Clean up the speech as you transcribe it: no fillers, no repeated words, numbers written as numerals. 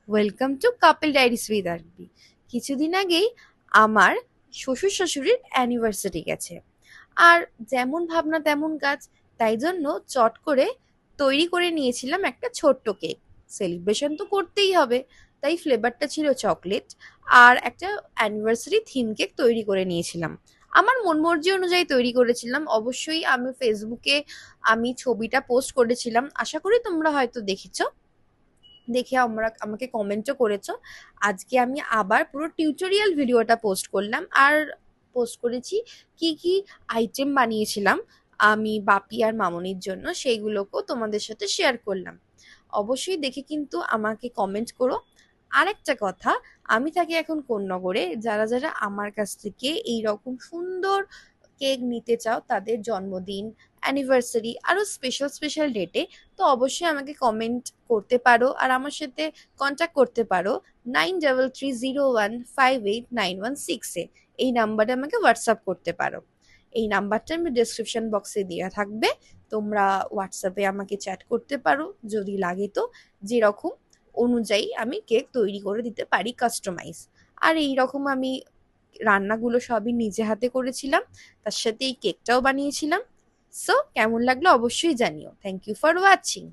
Welcome to couple diaries with আরবি। কিছুদিন আগেই আমার শ্বশুর শাশুড়ির অ্যানিভার্সারি গেছে, আর যেমন ভাবনা তেমন কাজ। তাই জন্য চট করে তৈরি করে নিয়েছিলাম একটা ছোট্ট কেক। সেলিব্রেশন তো করতেই হবে, তাই ফ্লেভারটা ছিল চকলেট। আর একটা অ্যানিভার্সারি থিম কেক তৈরি করে নিয়েছিলাম। আমার মন মর্জি অনুযায়ী তৈরি করেছিলাম। অবশ্যই আমি ফেসবুকে ছবিটা পোস্ট করেছিলাম, আশা করি তোমরা হয়তো দেখেছো। দেখে আমাকে কমেন্টও করেছো। আজকে আমি আবার পুরো টিউটোরিয়াল ভিডিওটা পোস্ট করলাম, আর পোস্ট করেছি কি কি আইটেম বানিয়েছিলাম আমি বাপি আর মামনির জন্য, সেইগুলোকেও তোমাদের সাথে শেয়ার করলাম। অবশ্যই দেখে কিন্তু আমাকে কমেন্ট করো। আরেকটা কথা, আমি থাকি এখন কোন্নগরে। যারা যারা আমার কাছ থেকে এই রকম সুন্দর কেক নিতে চাও, তাদের জন্মদিন, অ্যানিভার্সারি, আরো স্পেশাল স্পেশাল ডেটে, তো অবশ্যই আমাকে কমেন্ট করতে পারো আর আমার সাথে কন্ট্যাক্ট করতে পারো 9330158916-এ। এই নাম্বারে আমাকে হোয়াটসঅ্যাপ করতে পারো। এই নাম্বারটা আমি ডেসক্রিপশন বক্সে দেওয়া থাকবে। তোমরা হোয়াটসঅ্যাপে আমাকে চ্যাট করতে পারো যদি লাগে, তো যেরকম অনুযায়ী আমি কেক তৈরি করে দিতে পারি কাস্টমাইজ। আর এই রকম আমি রান্নাগুলো সবই নিজে হাতে করেছিলাম, তার সাথে এই কেকটাও বানিয়েছিলাম। সো কেমন লাগলো অবশ্যই জানিও। Thank you for watching.